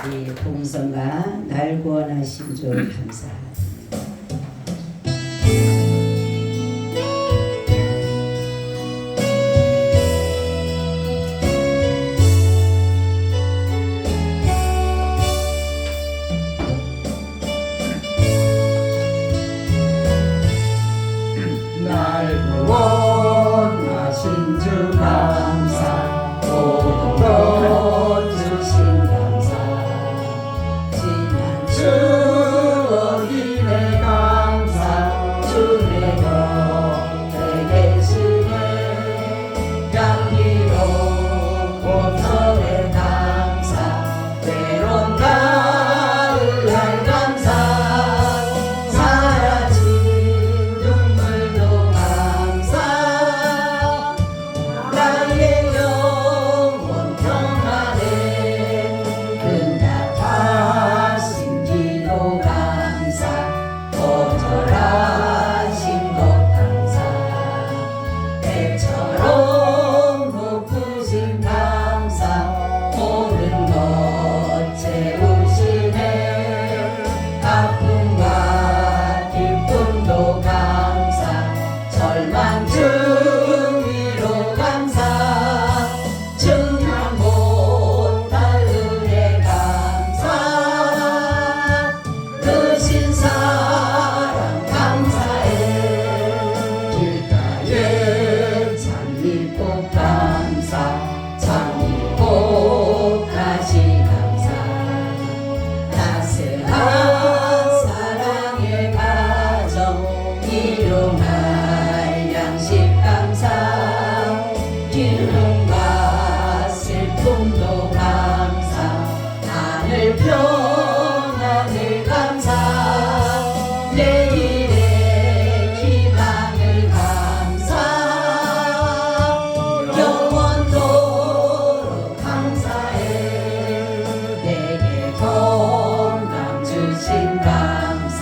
우리 봉성가 날 구원하신 주 감사합니다. 날 구원하신 주 감사, 모든 것 주신 감사, 지난 추억이네 감사, 주의 곁에 계시네 향기로운 봄철의 감사, 외로운 가을 날 감사, 사라진 눈물도 감사, 나의 영혼 평안에 응답하신 기도 감사, 거절하신 것 감사, 배처럼 높으신 감사, 모든 것 채우시네 아픔과 기쁨도 감사, 절망 중위로 감사, 증명 못할 은혜 감사, 크신 사랑 감사해, 길가에 장미꽃 감사, 장미꽃 다시 감사, 따스한 사랑의 가정 일용할 양식 감사, 기쁨과 슬픔도 감사, 하늘 평안을 감사, 내일의 희망을 감사, 영원토록 감사해, 내게 건강 주신 감사,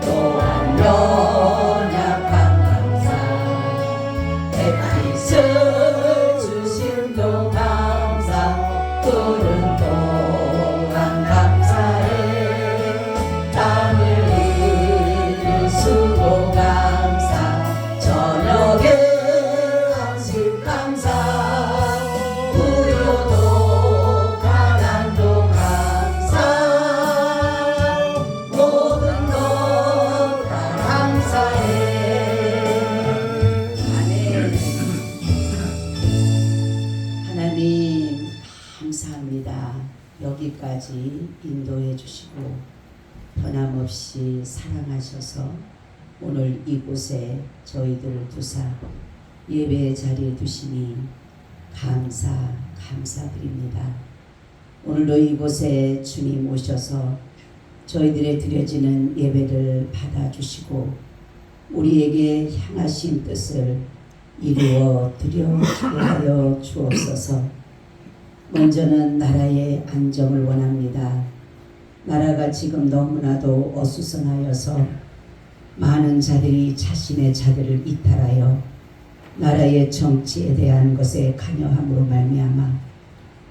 또한 연약한 감사, 햇빛을 주심도 감사, 푸른 또한 감사해, 땀을 흘린 수고 감사, 저녁에 한식 감사, 부요도 가난도 감사, 모든 것 다 감사해. 아멘. 하나님 감사합니다. 여기까지 인도해 주시고 변함없이 사랑하셔서 오늘 이곳에 저희들을 두사 예배 자리에 두시니 감사드립니다. 오늘도 이곳에 주님 오셔서 저희들의 드려지는 예배를 받아주시고 우리에게 향하신 뜻을 이루어 드려주게 하여 주옵소서. 먼저는 나라의 안정을 원합니다. 나라가 지금 너무나도 어수선하여서 많은 자들이 자신의 자들을 이탈하여 나라의 정치에 대한 것에 관여함으로 말미암아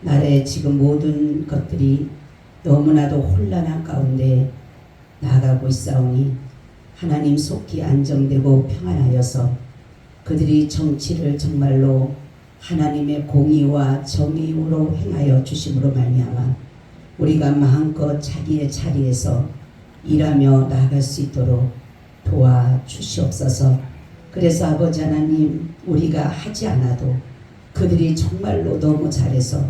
나라의 지금 모든 것들이 너무나도 혼란한 가운데 나아가고 있사오니 하나님 속히 안정되고 평안하여서 그들이 정치를 정말로 하나님의 공의와 정의로 행하여 주심으로 말미암아 우리가 마음껏 자기의 자리에서 일하며 나아갈 수 있도록 도와주시옵소서. 그래서 아버지 하나님, 우리가 하지 않아도 그들이 정말로 너무 잘해서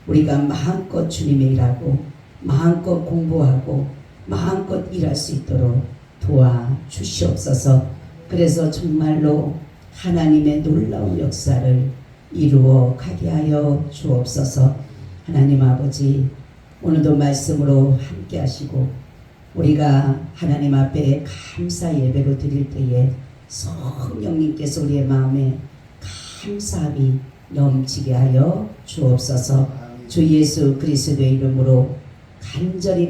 우리가 마음껏 주님의 일하고 마음껏 공부하고 마음껏 일할 수 있도록 도와주시옵소서. 그래서 정말로 하나님의 놀라운 역사를 이루어 가게 하여 주옵소서. 하나님 아버지, 오늘도 말씀으로 함께 하시고 우리가 하나님 앞에 감사 예배로 드릴 때에 성령님께서 우리의 마음에 감사함이 넘치게 하여 주옵소서. 주 예수 그리스도의 이름으로 간절히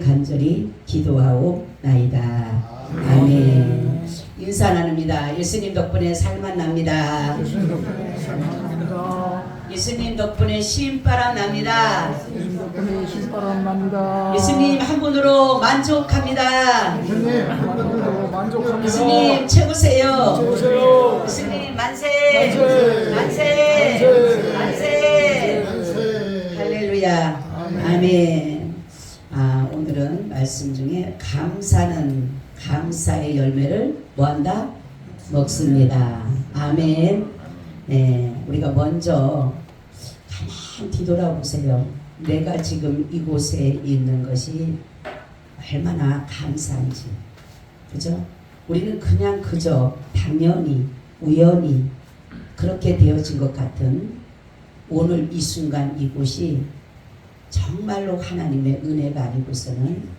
기도하옵나이다. 아멘. 인사 나눕니다. 예수님 덕분에 살만 납니다. 예수님 덕분에 살만 납니다. 예수님 덕분에 신바람 납니다. 예수님 덕분에 신바람 납니다. 예수님 한 분으로 만족합니다. 예수님 한 분으로 만족합니다. 예수님 최고세요. 최고세요. 예수님 만세. 만세. 만세. 만세. 만세. 할렐루야. 아멘. 오늘은 말씀 중에 감사는 감사의 열매를 뭐한다? 먹습니다. 아멘. 네, 우리가 먼저 가만히 뒤돌아보세요. 내가 지금 이곳에 있는 것이 얼마나 감사한지. 그죠? 우리는 그냥 그저 당연히 우연히 그렇게 되어진 것 같은 오늘 이 순간 이곳이 정말로 하나님의 은혜가 아니고서는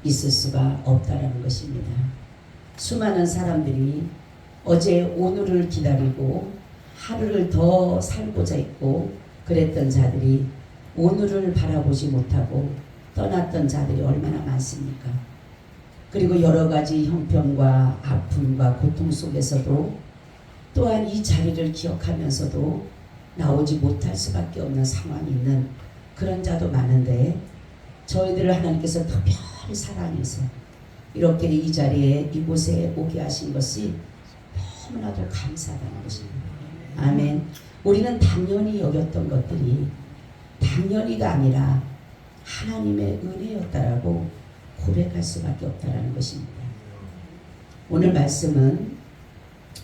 있을 수가 없다라는 것입니다. 수많은 사람들이 어제 오늘을 기다리고 하루를 더 살고자 했고 그랬던 자들이 오늘을 바라보지 못하고 떠났던 자들이 얼마나 많습니까? 그리고 여러 가지 형편과 아픔과 고통 속에서도 또한 이 자리를 기억하면서도 나오지 못할 수밖에 없는 상황이 있는 그런 자도 많은데 저희들을 하나님께서 특별히 사랑해서 이렇게 이 자리에 이곳에 오게 하신 것이 너무나도 감사하다는 것입니다. 아멘. 우리는 당연히 여겼던 것들이 당연히가 아니라 하나님의 은혜였다라고 고백할 수밖에 없다라는 것입니다. 오늘 말씀은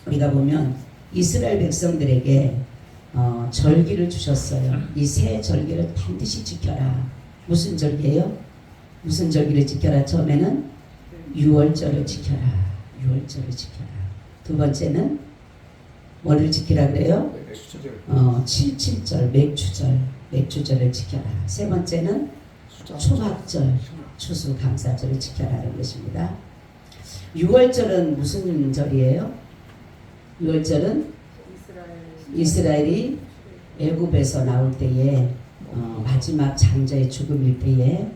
우리가 보면 이스라엘 백성들에게 절기를 주셨어요. 이 새 절기를 반드시 지켜라. 무슨 절기예요? 무슨 절기를 지켜라? 처음에는 유월절을 지켜라. 유월절을 지켜라. 두 번째는 뭐를 지키라 그래요? 칠칠절, 맥주절을 지켜라. 세 번째는 초막절, 추수감사절을 지켜라는 것입니다. 유월절은 무슨 절이에요? 유월절은 이스라엘이 애굽에서 나올 때에 마지막 장자의 죽음일 때에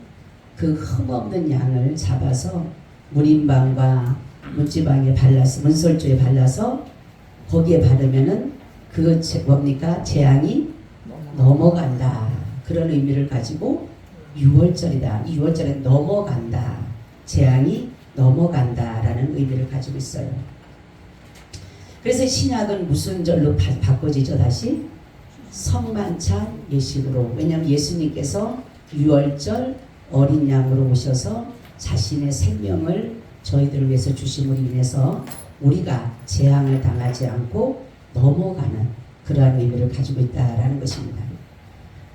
그 흠없는 양을 잡아서 문인방과 문지방에 발라서 문설주에 발라서 거기에 바르면은 그 뭡니까? 재앙이 넘어간다. 그런 의미를 가지고 유월절이다. 이 유월절에 넘어간다. 재앙이 넘어간다라는 의미를 가지고 있어요. 그래서 신약은 무슨 절로 바꿔지죠? 다시 성만찬 예식으로. 왜냐하면 예수님께서 유월절 어린 양으로 오셔서 자신의 생명을 저희들을 위해서 주심으로 인해서 우리가 재앙을 당하지 않고 넘어가는 그러한 의미를 가지고 있다라는 것입니다.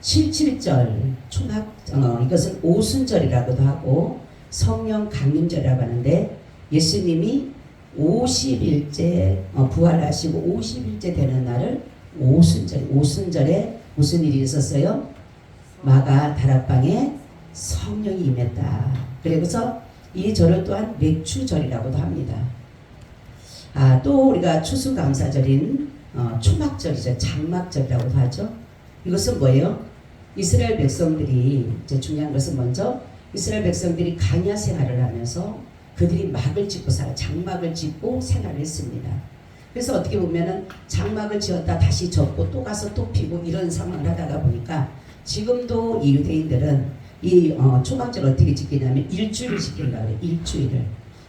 77절 초막 이것은 오순절이라고도 하고 성령 강림절이라고 하는데 예수님이 50일째 부활하시고 50일째 되는 날을 오순절에 무슨 일이 있었어요? 마가 다락방에 성령이 임했다. 그래서 이 절을 또한 맥주절이라고도 합니다. 또 우리가 추수감사절인 초막절이죠. 장막절이라고도 하죠. 이것은 뭐예요? 이스라엘 백성들이 이제 중요한 것은 먼저 이스라엘 백성들이 광야 생활을 하면서 그들이 막을 짓고 장막을 짓고 생활을 했습니다. 그래서 어떻게 보면은 장막을 지었다 다시 접고 또 가서 또 피고 이런 상황을 하다가 보니까 지금도 이 유대인들은 이 초막절 어떻게 지키냐면 일주일을 지킨다 그래요.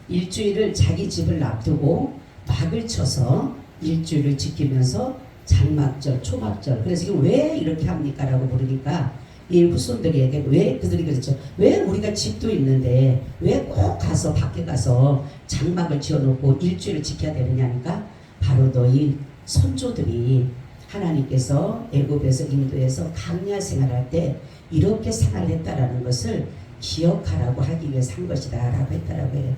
일주일을 자기 집을 놔두고 막을 쳐서 일주일을 지키면서 장막절, 초막절. 그래서 이거 왜 이렇게 합니까? 라고 물으니까 이 후손들에게 왜 그들이 그랬죠. 왜 우리가 집도 있는데 왜 꼭 가서 밖에 가서 장막을 지어놓고 일주일을 지켜야 되느냐니까 바로 너희 선조들이 하나님께서 애굽에서 인도에서 광야 생활할 때 이렇게 생활했다라는 것을 기억하라고 하기 위해서 한 것이다 라고 했다라고 해요.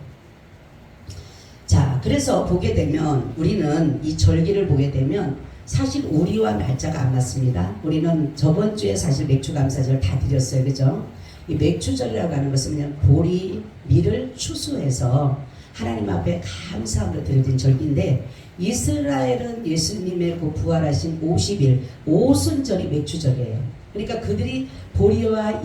자, 그래서 보게 되면 우리는 이 절기를 보게 되면 사실 우리와 날짜가 안 맞습니다. 우리는 저번 주에 사실 맥주감사절 다 드렸어요. 그죠? 이 맥주절이라고 하는 것은 그냥 보리, 밀을 추수해서 하나님 앞에 감사함으로 드려진 절기인데 이스라엘은 예수님의 그 부활하신 50일 오순절이 맥주절이에요. 그러니까 그들이 보리와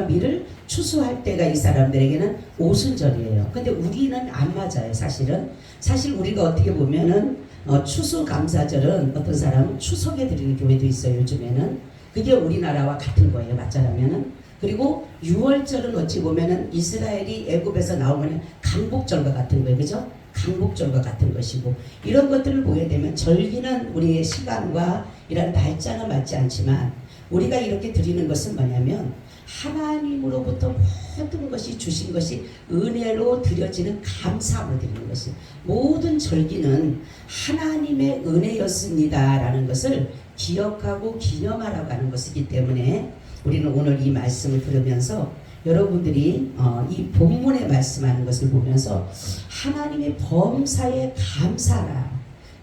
밀을 추수할 때가 이 사람들에게는 오순절이에요. 근데 우리는 안 맞아요. 사실 우리가 어떻게 보면은 추수감사절은 어떤 사람은 추석에 드리는 교회도 있어요. 요즘에는 그게 우리나라와 같은 거예요. 맞자라면은. 그리고 6월절은 어찌 보면은 이스라엘이 애굽에서 나오면 강복절과 같은 거예요. 그죠? 강복절과 같은 것이고, 이런 것들을 보게 되면 절기는 우리의 시간과 이런 날짜는 맞지 않지만 우리가 이렇게 드리는 것은 뭐냐면 하나님으로부터 모든 것이 주신 것이 은혜로 드려지는 감사함으로 드리는 것이, 모든 절기는 하나님의 은혜였습니다 라는 것을 기억하고 기념하라고 하는 것이기 때문에 우리는 오늘 이 말씀을 들으면서 여러분들이 이 본문에 말씀하는 것을 보면서 하나님의 범사에 감사하라,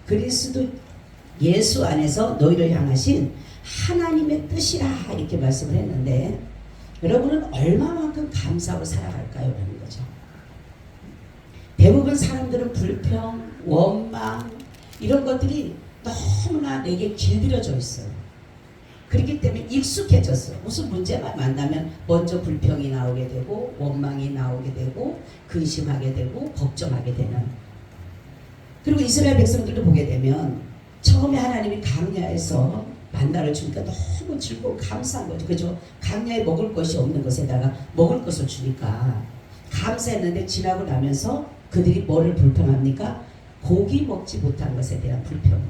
그리스도 예수 안에서 너희를 향하신 하나님의 뜻이라, 이렇게 말씀을 했는데 여러분은 얼마만큼 감사하고 살아갈까요? 라는 거죠. 대부분 사람들은 불평, 원망 이런 것들이 너무나 내게 길들여져 있어요. 그렇기 때문에 익숙해졌어요. 무슨 문제만 만나면 먼저 불평이 나오게 되고 원망이 나오게 되고 근심하게 되고 걱정하게 되는. 그리고 이스라엘 백성들도 보게 되면 처음에 하나님이 광야에서 만나를 주니까 너무 즐거워 감사한 거죠. 그죠? 광야에 먹을 것이 없는 것에다가 먹을 것을 주니까 감사했는데, 지나고 나면서 그들이 뭐를 불평합니까? 고기 먹지 못한 것에 대한 불평.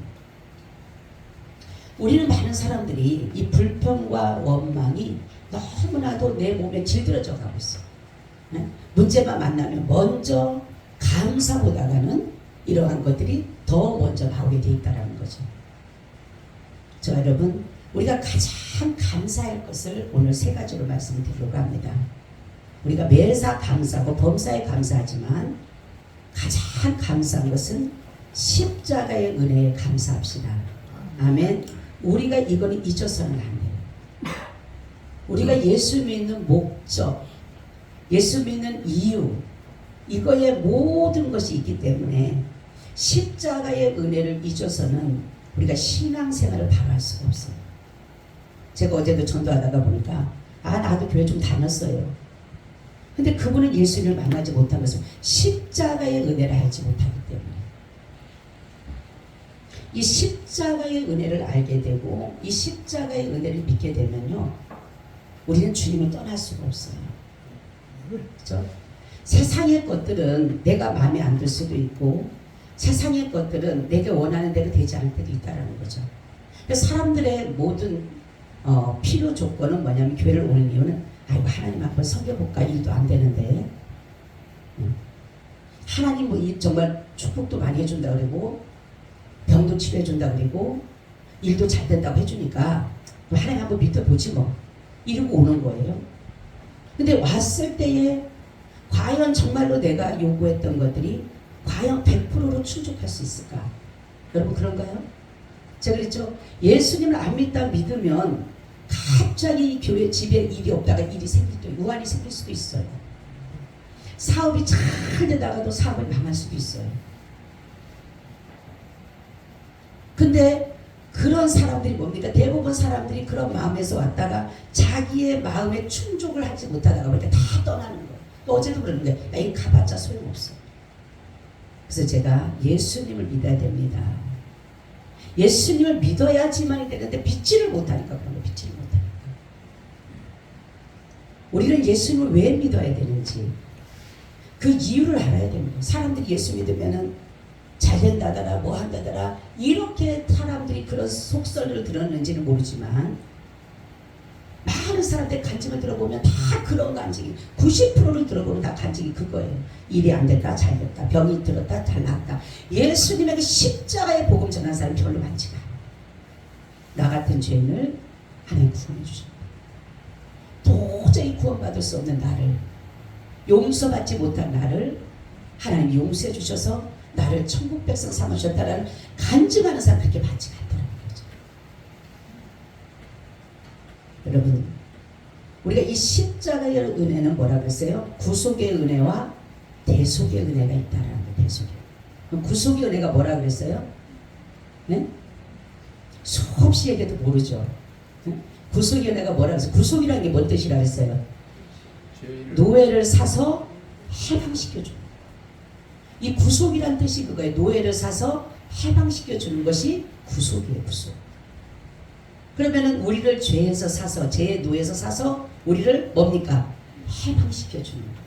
우리는 많은 사람들이 이 불평과 원망이 너무나도 내 몸에 길들여져 가고 있어. 네? 문제만 만나면 먼저 감사보다는 이러한 것들이 더 먼저 나오게 돼 있다는 거죠. 저 여러분, 우리가 가장 감사할 것을 오늘 세 가지로 말씀드리려고 합니다. 우리가 매사 감사하고 범사에 감사하지만 가장 감사한 것은 십자가의 은혜에 감사합시다. 아멘. 우리가 이거는 잊어서는 안 돼요. 우리가 예수 믿는 목적, 예수 믿는 이유, 이거에 모든 것이 있기 때문에 십자가의 은혜를 잊어서는 우리가 신앙생활을 바로 할 수가 없어요. 제가 어제도 전도하다가 보니까 나도 교회 좀 다녔어요. 근데 그분은 예수님을 만나지 못한 것은 십자가의 은혜를 알지 못하기 때문에. 이 십자가의 은혜를 알게 되고 이 십자가의 은혜를 믿게 되면요, 우리는 주님을 떠날 수가 없어요. 그렇죠? 세상의 것들은 내가 마음에 안 들 수도 있고 세상의 것들은 내가 원하는 대로 되지 않을 때도 있다는 거죠. 사람들의 모든 필요 조건은 뭐냐면, 교회를 오는 이유는 아이고 하나님 한번 섬겨볼까, 일도 안 되는데 하나님 뭐 정말 축복도 많이 해준다 그러고 병도 치료해준다 그러고 일도 잘 된다고 해주니까 하나님 한번 믿어보지 뭐, 이러고 오는 거예요. 근데 왔을 때에 과연 정말로 내가 요구했던 것들이 과연 100%로 충족할 수 있을까? 여러분 그런가요? 제가 그랬죠. 예수님을 안 믿다 믿으면 갑자기 교회 집에 일이 없다가 일이 생길 때 우환이 생길 수도 있어요. 사업이 잘 되다가도 사업이 망할 수도 있어요. 근데 그런 사람들이 뭡니까? 대부분 사람들이 그런 마음에서 왔다가 자기의 마음에 충족을 하지 못하다가 이렇게 다 떠나는 거예요. 또 어제도 그러는데 이 가봤자 소용없어. 그래서 제가 예수님을 믿어야 됩니다. 예수님을 믿어야지만이 되는데 믿지를 못하니까 그런 거, 믿지를 못하니까. 우리는 예수님을 왜 믿어야 되는지 그 이유를 알아야 됩니다. 사람들이 예수 믿으면은 잘 된다더라, 뭐 한다더라, 이렇게 사람들이 그런 속설을 들었는지는 모르지만 많은 사람들 간증을 들어보면 다 그런 간증이 90%를 들어보면 다 간증이 그거예요. 일이 안 됐다, 잘 됐다, 병이 들었다, 잘 났다. 예수님에게 십자가의 복음 전한 사람이 별로 많지가 않아요. 나 같은 죄인을 하나님 구원해 주십니다. 도저히 구원받을 수 없는 나를, 용서받지 못한 나를 하나님 용서해 주셔서 나를 천국 백성 삼으셨다라는 간증하는 사람 그렇게 많지가 않다는 거죠. 여러분, 우리가 이 십자가의 은혜는 뭐라고 했어요? 구속의 은혜와 대속의 은혜가 있다라는 거예요. 대속의. 그럼 구속의 은혜가 뭐라고 그랬어요? 네? 수없이 얘기해도 모르죠. 네? 구속의 은혜가 뭐라고 했어요? 구속이라는 게 뭔 뜻이라고 했어요? 노예를 사서 해방시켜줘. 이 구속이란 뜻이 그거예요. 노예를 사서 해방시켜 주는 것이 구속이에요. 구속. 그러면은 우리를 죄에서 사서, 죄의 노에서 사서 우리를 뭡니까? 해방시켜 주는 거예요.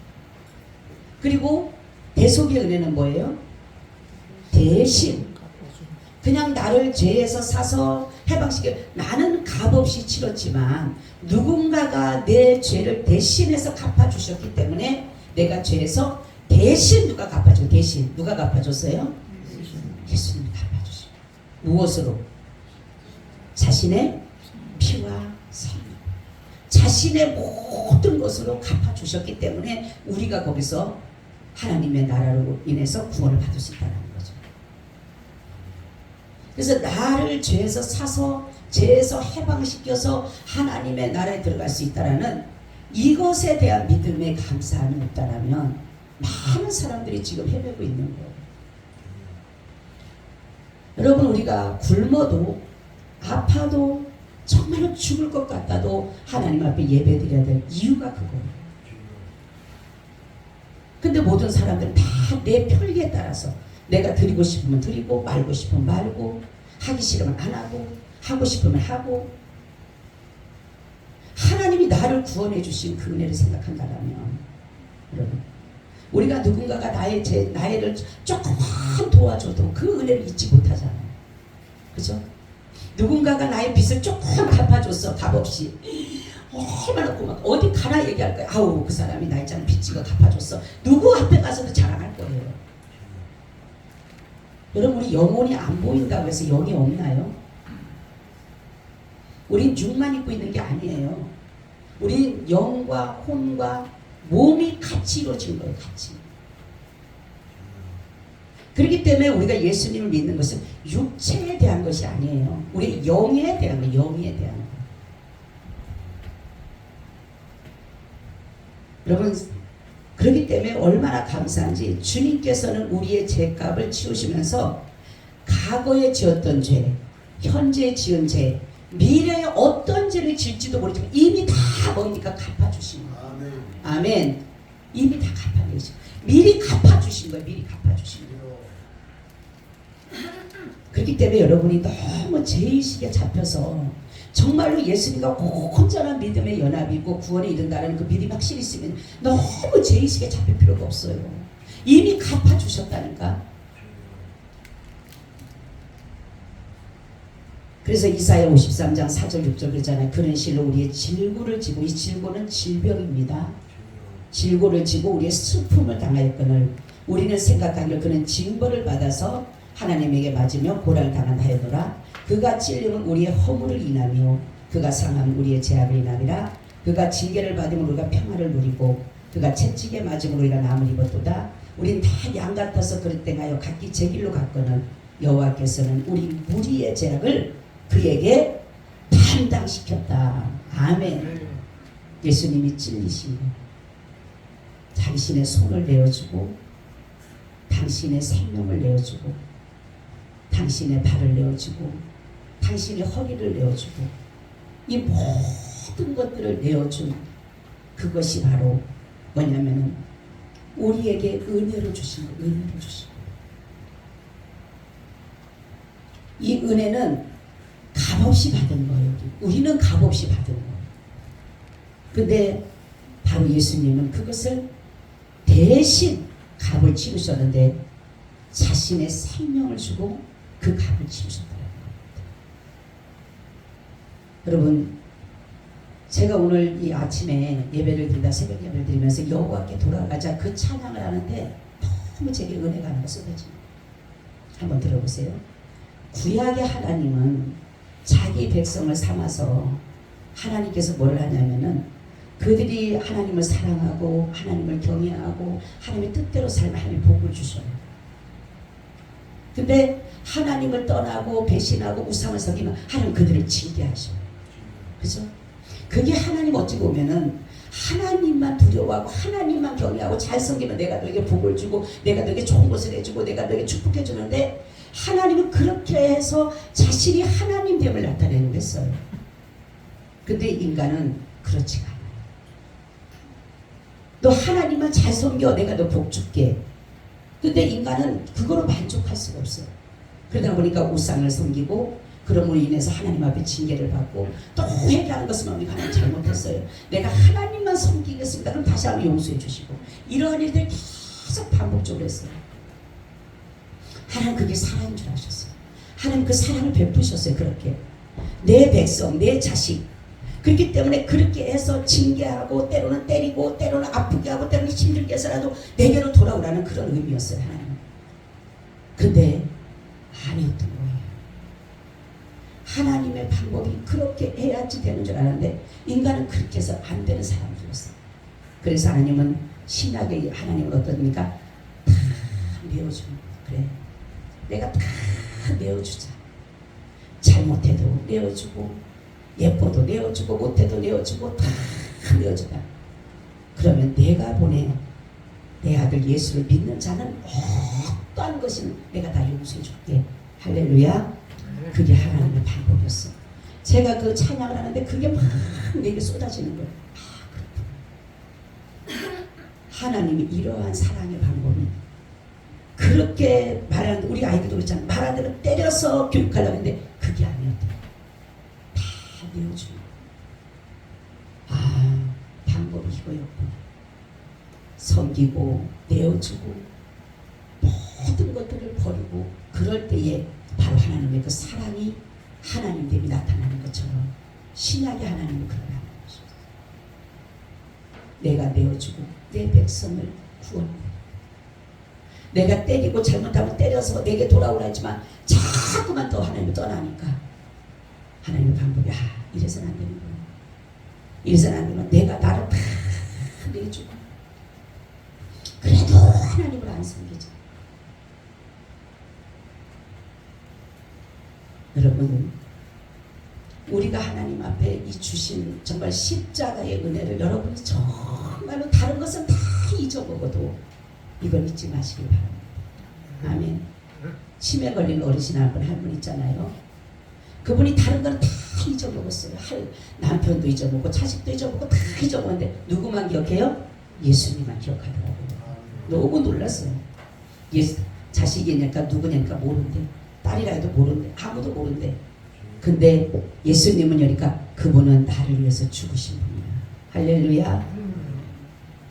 그리고 대속의 은혜는 뭐예요? 대신 그냥 나를 죄에서 사서 해방시켜, 나는 값없이 치렀지만 누군가가 내 죄를 대신해서 갚아주셨기 때문에 내가 죄에서 대신 누가 갚아줘? 대신 누가 갚아줬어요? 예수님이 갚아주시고. 무엇으로? 자신의 피와 생명, 자신의 모든 것으로 갚아주셨기 때문에 우리가 거기서 하나님의 나라로 인해서 구원을 받을 수 있다는 거죠. 그래서 나를 죄에서 사서 죄에서 해방시켜서 하나님의 나라에 들어갈 수 있다라는 이것에 대한 믿음에 감사함이 없다라면 많은 사람들이 지금 헤매고 있는 거예요. 여러분, 우리가 굶어도 아파도 정말로 죽을 것 같아도 하나님 앞에 예배드려야 될 이유가 그거예요. 근데 모든 사람들은 다 내 편리에 따라서 내가 드리고 싶으면 드리고 말고 싶으면 말고 하기 싫으면 안 하고 하고 싶으면 하고. 하나님이 나를 구원해 주신 그 은혜를 생각한다면 여러분, 우리가 누군가가 나를 조금만 도와줘도 그 은혜를 잊지 못하잖아요. 그죠? 누군가가 나의 빚을 조금 갚아줬어. 값없이. 얼마나 고맙고 어디 가나 얘기할 거야. 아우, 그 사람이 나 있잖아, 빚지가 갚아줬어. 누구 앞에 가서도 자랑할 거예요. 여러분, 우리 영혼이 안 보인다고 해서 영이 없나요? 우린 육만 입고 있는 게 아니에요. 우린 영과 혼과 몸이 같이 이루어진 거예요. 같이. 그렇기 때문에 우리가 예수님을 믿는 것은 육체에 대한 것이 아니에요. 우리 영에 대한 거예요. 영에 대한 거. 여러분, 그렇기 때문에 얼마나 감사한지 주님께서는 우리의 죄값을 치우시면서 과거에 지었던 죄, 현재 지은 죄, 미래에 어떤 죄를 질지도 모르지만 이미 다 뭡니까? 갚아주신 거예요. 아멘. 이미 다 갚아내신 거예요. 미리 갚아주신 거예요. 미리 갚아주신 거예요. 그렇기 때문에 여러분이 너무 죄의식에 잡혀서 정말로 예수님과 온전한 믿음의 연합이고 구원에 이른다는 그 믿음이 확실히 있으면 너무 죄의식에 잡힐 필요가 없어요. 이미 갚아주셨다니까. 그래서 이사야 53장 4절 6절 그러잖아요. 그런 실로 우리의 질고를 지고, 이 질고는 질병입니다. 질고를 지고 우리의 슬픔을 당하였거늘 우리는 생각하기를 그는 징벌을 받아서 하나님에게 맞으며 고난을 당한하였노라. 그가 찔림은 우리의 허물을 인하며 그가 상함은 우리의 죄악을 인하니라. 그가 징계를 받으면 우리가 평화를 누리고 그가 채찍에 맞으면 우리가 남을 입었도다. 우린 다 양 같아서 그릇됨하여 각기 제 길로 갔거늘 여호와께서는 우리 무리의 죄악을 그에게 담당시켰다. 아멘. 예수님이 찔리신 거, 당신의 손을 내어주고 당신의 생명을 내어주고 당신의 발을 내어주고 당신의 허리를 내어주고 이 모든 것들을 내어준 그것이 바로 뭐냐면은 우리에게 은혜로 주신 거예요. 은혜로 주신 거예요. 이 은혜는 값없이 받은 거예요. 우리는 값없이 받은 거예요. 근데 바로 예수님은 그것을 대신 값을 치르셨는데 자신의 생명을 주고 그 값을 치르셨다는 겁니다. 여러분, 제가 오늘 이 아침에 예배를 드리다 새벽 예배를 드리면서 여호와께 돌아가자 그 찬양을 하는데 너무 제게 은혜가 하나가 쏟아집니다. 한번 들어보세요. 구약의 하나님은 자기 백성을 삼아서 하나님께서 뭘 하냐면은 그들이 하나님을 사랑하고 하나님을 경외하고 하나님의 뜻대로 살면 하나님이 복을 주셔요. 근데 하나님을 떠나고 배신하고 우상을 섬기면 하나님 그들을 징계하셔요. 그죠? 그게 하나님 어찌 보면은 하나님만 두려워하고 하나님만 경외하고 잘 섬기면 내가 너에게 복을 주고 내가 너에게 좋은 것을 해주고 내가 너에게 축복해 주는데 하나님은 그렇게 해서 자신이 하나님됨을 나타내는 했어요. 근데 인간은 그렇지가 않아요. 너 하나님만 잘 섬겨 내가 너 복 줄게. 근데 인간은 그거로 만족할 수가 없어요. 그러다 보니까 우상을 섬기고 그럼으로 인해서 하나님 앞에 징계를 받고 또 회개하는 것은 우리가 하나님 잘못했어요. 내가 하나님만 섬기겠습니다. 그럼 다시 한번 용서해 주시고 이러한 일들이 계속 반복적으로 했어요. 하나님 그게 사랑인 줄 아셨어요. 하나님 그 사랑을 베푸셨어요. 그렇게 내 백성, 내 자식 그렇기 때문에 그렇게 해서 징계하고 때로는 때리고 때로는 아프게 하고 때로는 힘들게 해서라도 내게로 돌아오라는 그런 의미였어요. 하나님. 근데 아니었던 거예요. 하나님의 방법이 그렇게 해야지 되는 줄 알았는데 인간은 그렇게 해서 안 되는 사람들이었어요. 그래서 하나님은 신약의 하나님은 어떻습니까? 다 내어주는 거예요. 그래 내가 다 내어주자. 잘못해도 내어주고 예뻐도 내어주고 못해도 내어주고 다 내어주다. 그러면 내가 보내 내 아들 예수를 믿는 자는 어떠한 것이든 내가 다 용서해 줄게. 할렐루야. 그게 하나님의 방법이었어. 제가 그 찬양을 하는데 그게 막 내게 쏟아지는 거예요. 하나님이 이러한 사랑의 방법이 그렇게 말하는데 우리 아이들도 그렇잖아. 말하는 대로 때려서 교육하려고 했는데 그게 아니었대. 다 내어주는 방법이 이거였구나. 섬기고 내어주고 모든 것들을 버리고 그럴 때에 바로 하나님의 그 사랑이 하나님됨이 나타나는 것처럼 신약의 하나님은 그런 하나님이셨어요. 내가 내어주고 내 백성을 구원합니다. 내가 때리고 잘못하면 때려서 내게 돌아오라 했지만 자꾸만 더 하나님을 떠나니까 하나님의 방법이 이래서는 안 되는 거야. 이래서는 안 되면 내가 나를 다 내주고 그래도 하나님을 안 섬기죠. 여러분 우리가 하나님 앞에 이 주신 정말 십자가의 은혜를 여러분이 정말로 다른 것은 다 잊어먹어도 이건 잊지 마시기 바랍니다. 아멘. 치매 걸린 어르신 한 분 할머니 있잖아요. 그분이 다른 건 다 잊어먹었어요. 남편도 잊어먹고 자식도 잊어먹고 다 잊어먹었는데 누구만 기억해요? 예수님만 기억하더라고요. 너무 놀랐어요. 자식이니까 누구냐니까 모른대. 딸이라 해도 모른대. 아무도 모른대. 근데 예수님은 여니까 그분은 나를 위해서 죽으신 분이야. 할렐루야.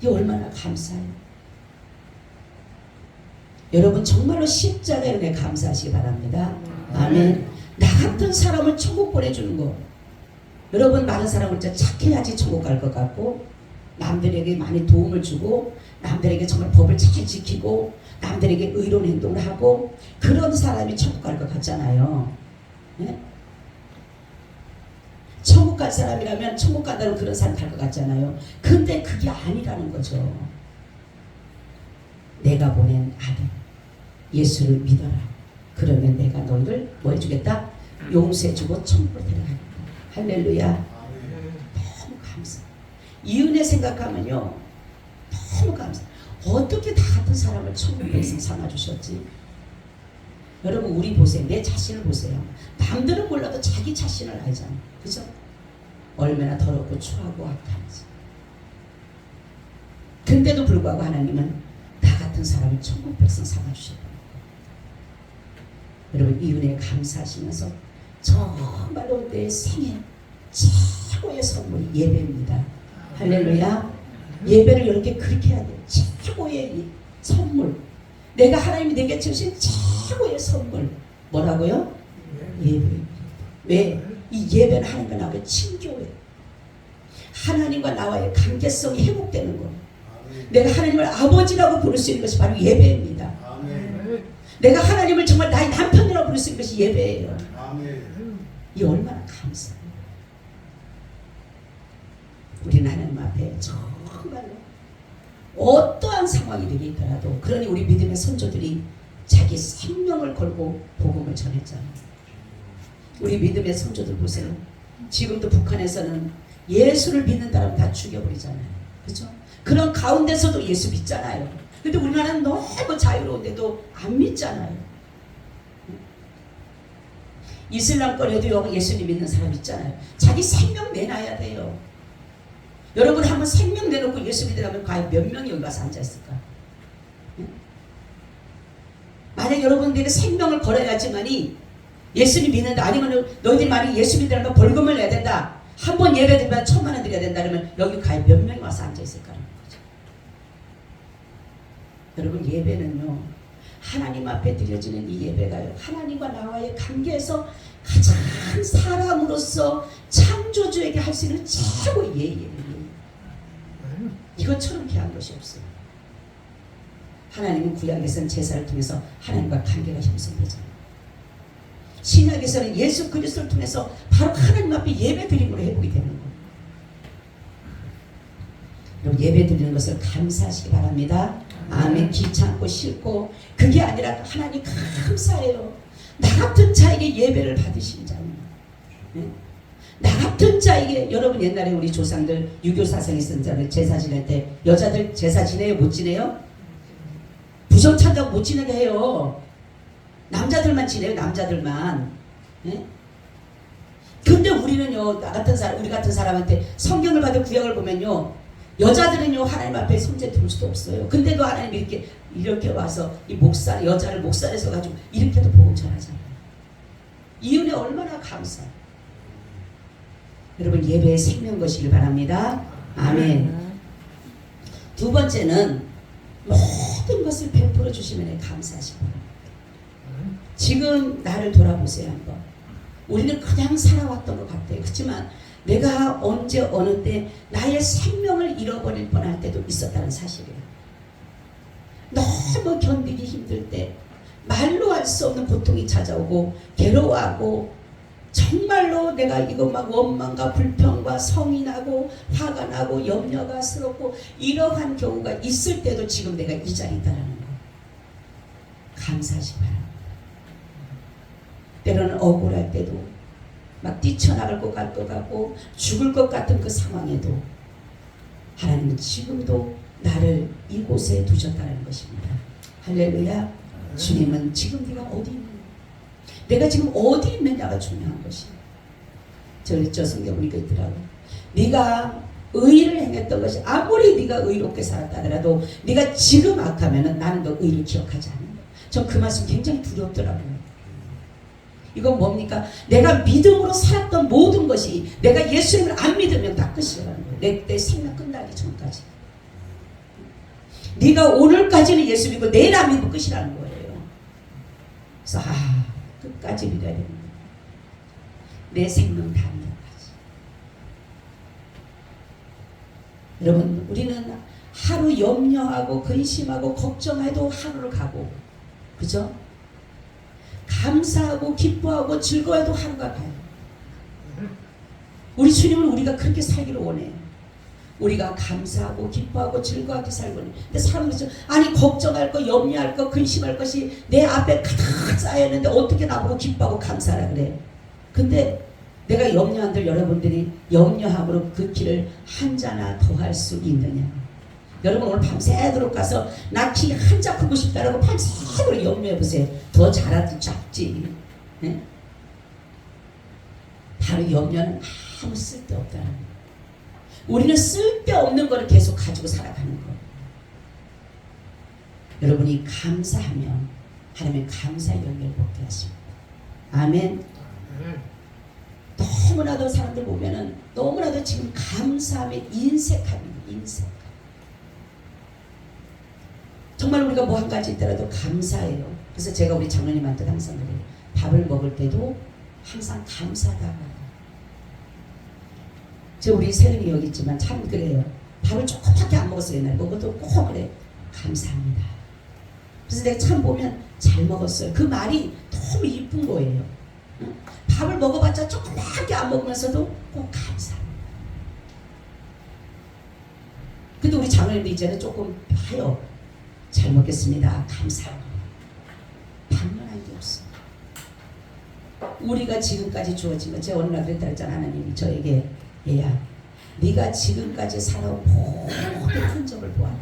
이 얼마나 감사해요. 여러분 정말로 십자가에 은혜 감사하시기 바랍니다. 아멘. 나 같은 사람을 천국 보내주는 거. 여러분 많은 사람을 진짜 착해야지 천국 갈 것 같고 남들에게 많이 도움을 주고 남들에게 정말 법을 잘 지키고 남들에게 의로운 행동을 하고 그런 사람이 천국 갈 것 같잖아요. 네? 천국 갈 사람이라면 천국 간다는 그런 사람 갈 것 같잖아요. 근데 그게 아니라는 거죠. 내가 보낸 아들 예수를 믿어라. 그러면 내가 너희를 뭐 해주겠다? 용서해주고 천국으로 데려가겠다. 할렐루야. 너무 감사. 이 은혜 생각하면요 너무 감사. 어떻게 다 같은 사람을 천국 백성 삼아주셨지? 여러분 우리 보세요. 내 자신을 보세요. 남들은 몰라도 자기 자신을 알잖아. 그죠? 얼마나 더럽고 추하고 악한지. 근데도 불구하고 하나님은 나 같은 사람을 천국 백성 삼아주셨다. 여러분 이 은혜에 감사하시면서 정말로 내 생애 최고의 선물이 예배입니다. 할렐루야. 예배를 이렇게 그렇게 해야 돼요. 최고의 선물. 내가 하나님이 내게 주신 최고의 선물. 뭐라고요? 예배. 왜? 이 예배는 하나님과 나와의 친교예요. 하나님과 나와의 관계성이 회복되는 거예요. 내가 하나님을 아버지라고 부를 수 있는 것이 바로 예배입니다. 내가 하나님을 정말 나의 남편이라고 부를 수 있는 것이 예배예요. 이 얼마나 감사해요. 우리는 하나님 앞에 정말로 어떠한 상황이 되게 있더라도 그러니 우리 믿음의 선조들이 자기 생명을 걸고 복음을 전했잖아요. 우리 믿음의 선조들 보세요. 지금도 북한에서는 예수를 믿는다면 다 죽여버리잖아요. 그렇죠? 그런 가운데서도 예수 믿잖아요. 근데 우리나라는 너무 자유로운데도 안 믿잖아요. 이슬람권에도 예수님 믿는 사람 있잖아요. 자기 생명 내놔야 돼요. 여러분 한번 생명 내놓고 예수 믿으라면 과연 몇 명이 여기 와서 앉아있을까? 만약 여러분들에게 생명을 걸어야지만이 예수님 믿는다, 아니면 너희들이 만약 예수 믿는다면 벌금을 내야 된다, 한 번 예배 드리면 1,000만 원 드려야 된다, 그러면 여기 과연 몇 명이 와서 앉아있을까라는 거죠. 여러분, 예배는요, 하나님 앞에 드려지는 이 예배가요, 하나님과 나와의 관계에서 가장 사람으로서 창조주에게 할 수 있는 최고의 예의예요. 이것처럼 귀한 것이 없어요. 하나님은 구약에서는 제사를 통해서 하나님과 관계가 형성되잖아요. 신약에서는 예수 그리스도를 통해서 바로 하나님 앞에 예배 드림으로 회복이 되는 거예요. 여러분, 예배 드리는 것을 감사하시기 바랍니다. 아멘. 귀찮고 싫고 그게 아니라 하나님 감사해요. 나 같은 자에게 예배를 받으신 자입니다. 네? 나 같은 자에게, 여러분 옛날에 우리 조상들 유교 사상에 쓴 자들 제사 지낼 때 여자들 제사 지내요? 못 지내요? 부정 찬다고 못 지내게 해요. 남자들만 지내요. 남자들만. 네? 근데 우리는요, 나 같은 사람, 우리 같은 사람한테 성경을 받은 구약을 보면요, 여자들은요 하나님 앞에 손재 들 수도 없어요. 근데도 하나님 이렇게 와서 이 목살, 여자를 목살에서 가지고 이렇게도 복음 전하잖아요. 이 은혜 얼마나 감사해요. 여러분, 예배의 생명 것이길 바랍니다. 아멘. 두 번째는 모든 것을 베풀어 주시면 감사하시고, 지금 나를 돌아보세요 한번. 우리는 그냥 살아왔던 것 같아요. 그렇지만 내가 언제 어느 때 나의 생명을 잃어버릴 뻔할 때도 있었다는 사실이에요. 너무 견디기 힘들 때, 말로 할 수 없는 고통이 찾아오고 괴로워하고, 정말로 내가 이거 막 원망과 불평과 성이 나고 화가 나고 염려가 스럽고 이러한 경우가 있을 때도 지금 내가 이 자리에 있다는 거 감사하시 바랍니다. 때로는 억울할 때도, 막 뛰쳐나갈 것 같고 죽을 것 같은 그 상황에도 하나님은 지금도 나를 이곳에 두셨다는 것입니다. 할렐루야. 주님은 지금 네가 어디 있느냐, 내가 지금 어디 있느냐가 중요한 것이에요. 저 성경 보니까 있더라고. 네가 의를 행했던 것이 아무리 네가 의롭게 살았다 하더라도 네가 지금 악하면은 나는 너 의를 기억하지 않는다. 전 그 말씀 굉장히 두렵더라고요. 이건 뭡니까? 내가 믿음으로 살았던 모든 것이 내가 예수님을 안 믿으면 다 끝이라는 거예요. 내 생명 끝나기 전까지. 네가 오늘까지는 예수 믿고 내일 안 믿고 끝이라는 거예요. 그래서 끝까지 믿어야 됩니다. 내 생명 다하는 것까지. 여러분, 우리는 하루 염려하고 근심하고 걱정해도 하루를 가고, 그죠? 감사하고 기뻐하고 즐거워해도 하루가 가요. 우리 주님은 우리가 그렇게 살기를 원해요. 우리가 감사하고 기뻐하고 즐거워하게 살고 있는. 근데 사람들이 아니 걱정할 거, 염려할 거, 근심할 것이 내 앞에 가득 쌓여있는데 어떻게 나보고 기뻐하고 감사하라 그래. 근데 내가 염려한들 여러분들이 염려함으로 그 길을 한자나 더 할 수 있느냐. 여러분, 오늘 밤새도록 가서 나 키 한자 크고 싶다라고 밤새도록 염려해보세요. 더 잘하지 작지. 네? 바로 염려는 아무 쓸데없다는 거예요. 우리는 쓸데없는 거를 계속 가지고 살아가는 거예요. 여러분이 감사하면 하나님의 감사의 열매를 먹게 하십니다. 아멘. 너무나도 사람들 보면은 너무나도 지금 감사함에 인색합니다. 인색. 정말 우리가 뭐 한 가지 있더라도 감사해요. 그래서 제가 우리 장로님한테 항상 그래요. 밥을 먹을 때도 항상 감사하다. 저 우리 세령이 여기 있지만 참 그래요. 밥을 조금밖에 안 먹었어요. 옛날에 먹어도 꼭 그래. 감사합니다. 그래서 내가 참 보면 잘 먹었어요. 그 말이 너무 이쁜 거예요. 응? 밥을 먹어봤자 조금밖에 안 먹으면서도 꼭 감사합니다. 근데 우리 장로님도 이제는 조금 하요. 잘 먹겠습니다. 감사합니다. 반면한 게 없어요. 우리가 지금까지 주어진 것, 제가 어느 날 그랬다 했잖아. 하나님이 저에게, 얘야, 네가 지금까지 살아온 모든 흔적을 보아라.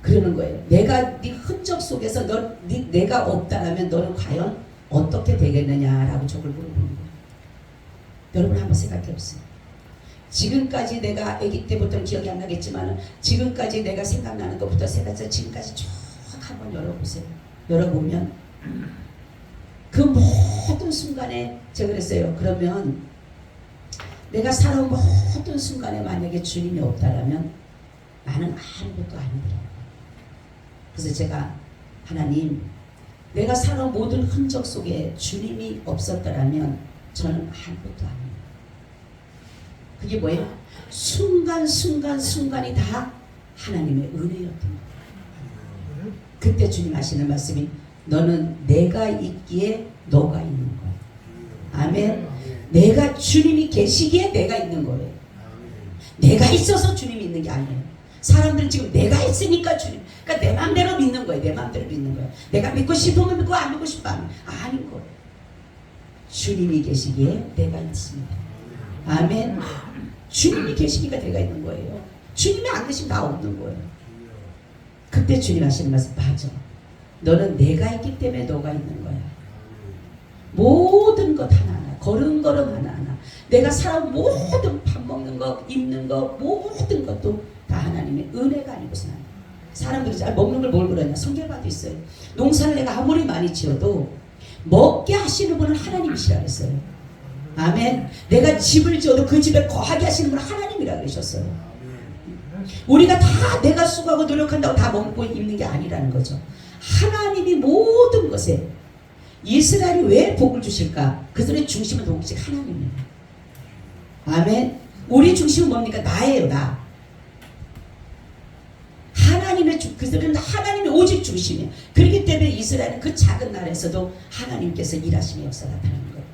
그러는 거예요. 내가 네 흔적 속에서 내가 없다라면 너는 과연 어떻게 되겠느냐라고 저걸 물어보는 거예요. 여러분 한번 생각해 보세요. 지금까지 내가 아기 때부터는 기억이 안 나겠지만 지금까지 내가 생각나는 것부터 생각해서 지금까지 쭉 한번 열어보세요. 열어보면 그 모든 순간에 제가 그랬어요. 그러면 내가 살아온 모든 순간에 만약에 주님이 없다라면 나는 아무것도 아니더라고요. 그래서 제가 하나님, 내가 살아온 모든 흔적 속에 주님이 없었더라면 저는 아무것도 아닙니다. 그게 뭐예요? 순간이 다 하나님의 은혜였던 거예요. 그때 주님 하시는 말씀이 너는 내가 있기에 너가 있는 거야. 아멘. 내가 주님이 계시기에 내가 있는 거예요. 내가 있어서 주님이 있는 게 아니에요. 사람들은 지금 내가 있으니까 주님, 그러니까 내 마음대로 믿는 거예요. 내 마음대로 믿는 거예요. 내가 믿고 싶으면 믿고 안 믿고 싶으면 아닌 거예요. 주님이 계시기에 내가 있습니다. 아멘. 주님이 계시니까 내가 있는 거예요. 주님이 안 계시면 나 없는 거예요. 그때 주님 하시는 말씀, 맞아. 너는 내가 있기 때문에 너가 있는 거야. 모든 것 하나하나, 걸음걸음 하나하나, 내가 살아온 모든 밥 먹는 거, 입는 거, 모든 것도 다 하나님의 은혜가 아니고서는 안 돼. 사람들이 잘 먹는 걸 뭘 그러냐, 성경에도 있어요. 농사를 내가 아무리 많이 지어도 먹게 하시는 분은 하나님이시라 그랬어요. 아멘. 내가 집을 지어도 그 집에 거하게 하시는 분은 하나님이라 그러셨어요. 우리가 다 내가 수고하고 노력한다고 다 먹고 입는 게 아니라는 거죠. 하나님이 모든 것에, 이스라엘이 왜 복을 주실까? 그들의 중심은 오직 하나님이에요. 아멘. 우리 중심은 뭡니까? 나예요, 나. 그들은 하나님의 오직 중심이에요. 그렇기 때문에 이스라엘은 그 작은 나라에서도 하나님께서 일하시는 역사가 나타나는 거예요.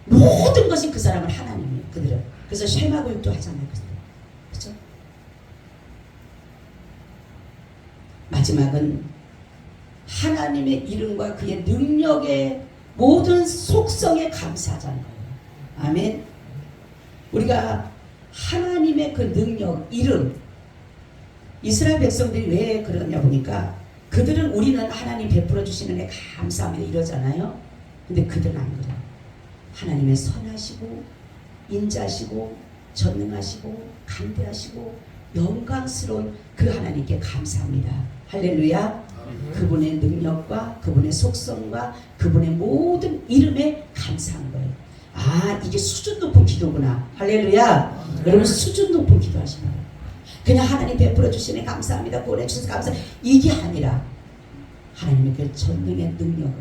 모든 것이 그 사람은 하나님이에요. 그들은. 그래서 쉐마고육도 하잖아요. 그렇죠? 마지막은 하나님의 이름과 그의 능력의 모든 속성에 감사하자는 거예요. 아멘. 우리가 하나님의 그 능력, 이름, 이스라엘 백성들이 왜 그러냐 보니까 그들은 우리는 하나님 베풀어 주시는 애 감사합니다 이러잖아요. 근데 그들은 안 그래요. 하나님의 선하시고 인자하시고 전능하시고 강대하시고 영광스러운 그 하나님께 감사합니다. 할렐루야. 그분의 능력과 그분의 속성과 그분의 모든 이름에 감사한 거예요. 아, 이게 수준 높은 기도구나. 할렐루야. 여러분 수준 높은 기도 하시나요? 그냥 하나님 베풀어 주시네 감사합니다. 구원해 주셔서 감사합니다. 이게 아니라 하나님의 그 전능의 능력을.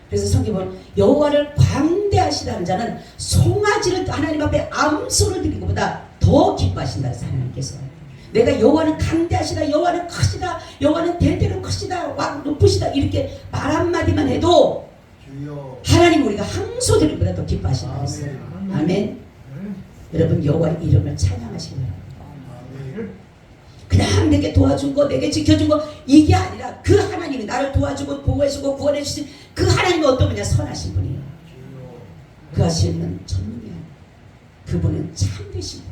그래서 성경은 여호와를 광대하시다는 자는 송아지를 하나님 앞에 암소를 드린 것보다 더 기뻐하신다. 하나님께서. 내가 여호와는 강대하시다, 여호와는 크시다, 여호와는 대대로 크시다, 왕 높으시다 이렇게 말 한마디만 해도 하나님 우리가 항소 드린 것보다 더 기뻐하신다 그랬어요. 아멘. 여러분 여호와의 이름을 찬양하시기 바랍니다. 그냥 내게 도와준 거, 내게 지켜준 거 이게 아니라 그 하나님이 나를 도와주고 보호해주고 구원해주신 그 하나님이 어떤 분이냐? 선하신 분이에요. 그 하시는 전능이야. 그분은 참되신 분.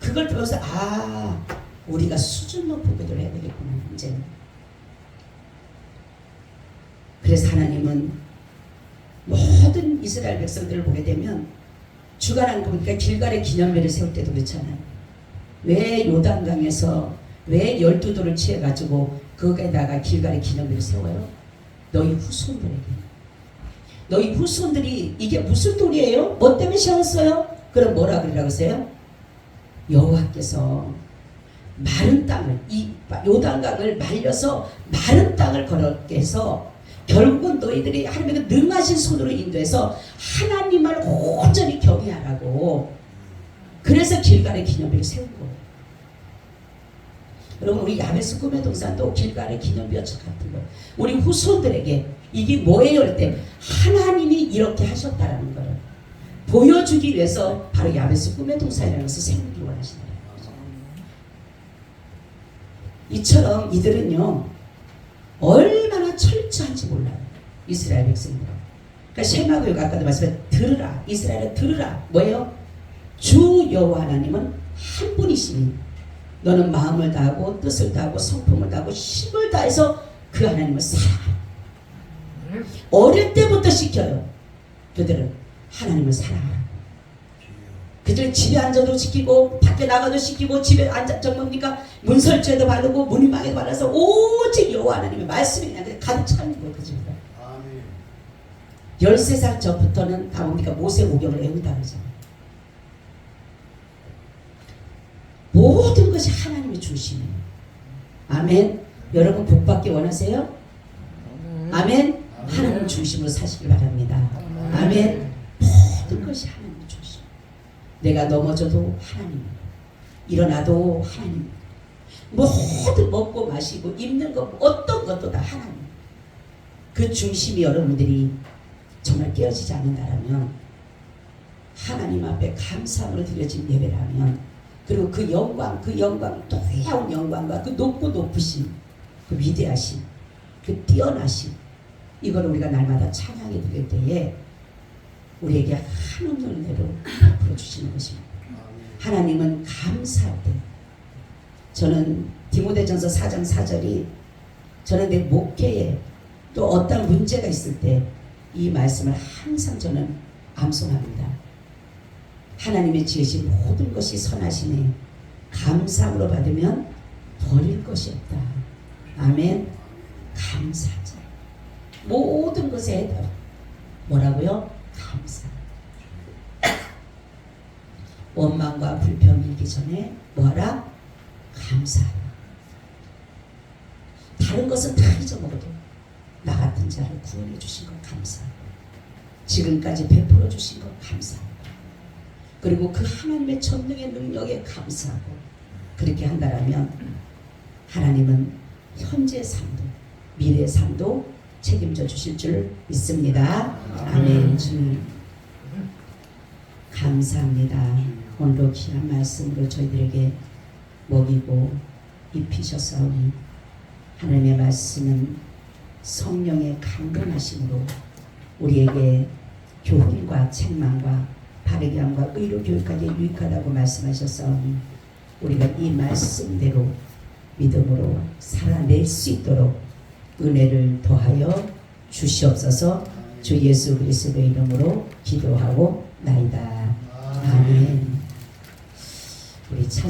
그걸 배워서 아, 우리가 수준 높은 기도를 해야 되겠구나 이제는. 그래서 하나님은 모든 이스라엘 백성들을 보게 되면 주간한 보니까 길갈의 기념회를 세울 때도 그렇잖아요. 왜 요단강에서 왜 12돌을 취해가지고 거기에다가 길갈의 기념회를 세워요? 너희 후손들에게. 너희 후손들이 이게 무슨 돌이에요? 뭐 때문에 세웠어요? 그럼 뭐라 그러라고 했어요? 여호와께서 마른 땅을, 이 요단강을 말려서 마른 땅을 걸었게 해서 결국은 너희들이 하나님의 능하신 손으로 인도해서 하나님을 온전히 경외하라고. 그래서 길갈의 기념비를 세운 거예요. 여러분 우리 야베스 꿈의 동산도 길갈의 기념비와 같은 거예요. 우리 후손들에게 이게 뭐예요? 할 때 하나님이 이렇게 하셨다라는 거를 보여주기 위해서 바로 야베스 꿈의 동산이라는 것을 세우기 원하시는 거예요. 이처럼 이들은요 얼마나 철저한지 몰라요. 이스라엘 백성들. 그러니까 쉐마고육 아까도 말씀했지만 들으라. 이스라엘은 들으라. 뭐예요? 주 여호와 하나님은 한 분이시니 너는 마음을 다하고 뜻을 다하고 성품을 다하고 힘을 다해서 그 하나님을 사랑하라. 어릴 때부터 시켜요. 그들은 하나님을 사랑하라. 그들 집에 앉아도 시키고 밖에 나가도 시키고 집에 앉아 뭡니까 문설주에도 바르고 문방에도 발라서 오직 여호와 하나님의 말씀이 그냥 가득 차는 거예요. 그 집에. 13살 전부터는 다 뭡니까 모세오경을 외운다 그러잖아요. 모든 것이 하나님의 중심이에요. 아멘. 여러분 복받기 원하세요? 아멘. 하나님 중심으로 사시길 바랍니다. 아멘. 모든 것이 하나님 중심. 내가 넘어져도 하나님, 일어나도 하나님, 모든 먹고 마시고 입는 것 어떤 것도 다 하나님. 그 중심이 여러분들이 정말 깨어지지 않는다라면, 하나님 앞에 감사함으로 드려진 예배라면, 그리고 그 영광 놀라운 영광과 그 높고 높으신 그 위대하신 그 뛰어나신 이걸 우리가 날마다 찬양해 드릴 때에 우리에게 한없는 은혜로 베풀어 주시는 것입니다. 하나님은 감사할 때, 저는 디모데전서 4장 4절이 저는 내 목회에 또 어떤 문제가 있을 때 이 말씀을 항상 저는 암송합니다. 하나님의 지으신 모든 것이 선하시네. 감사함으로 받으면 버릴 것이 없다. 아멘. 감사하자. 모든 것에 뭐라고요? 감사. 원망과 불평이 일기 전에 뭐하라? 감사하라. 다른 것은 다 잊어먹어도 나 같은 자를 구원해 주신 것 감사하고, 지금까지 베풀어 주신 것 감사하고, 그리고 그 하나님의 전능의 능력에 감사하고, 그렇게 한다라면 하나님은 현재 삶도 미래 삶도 책임져 주실 줄 믿습니다. 아멘. 주님 감사합니다. 오늘도 귀한 말씀으로 저희들에게 먹이고 입히셨사오니 하나님의 말씀은 성령의 강건하심으로 우리에게 교훈과 책망과 바르게 함과 의로 교육하기에 유익하다고 말씀하셨사오니 우리가 이 말씀대로 믿음으로 살아낼 수 있도록 은혜를 더하여 주시옵소서. 주 예수 그리스도의 이름으로 기도하고 나이다. 아멘. 우리 찬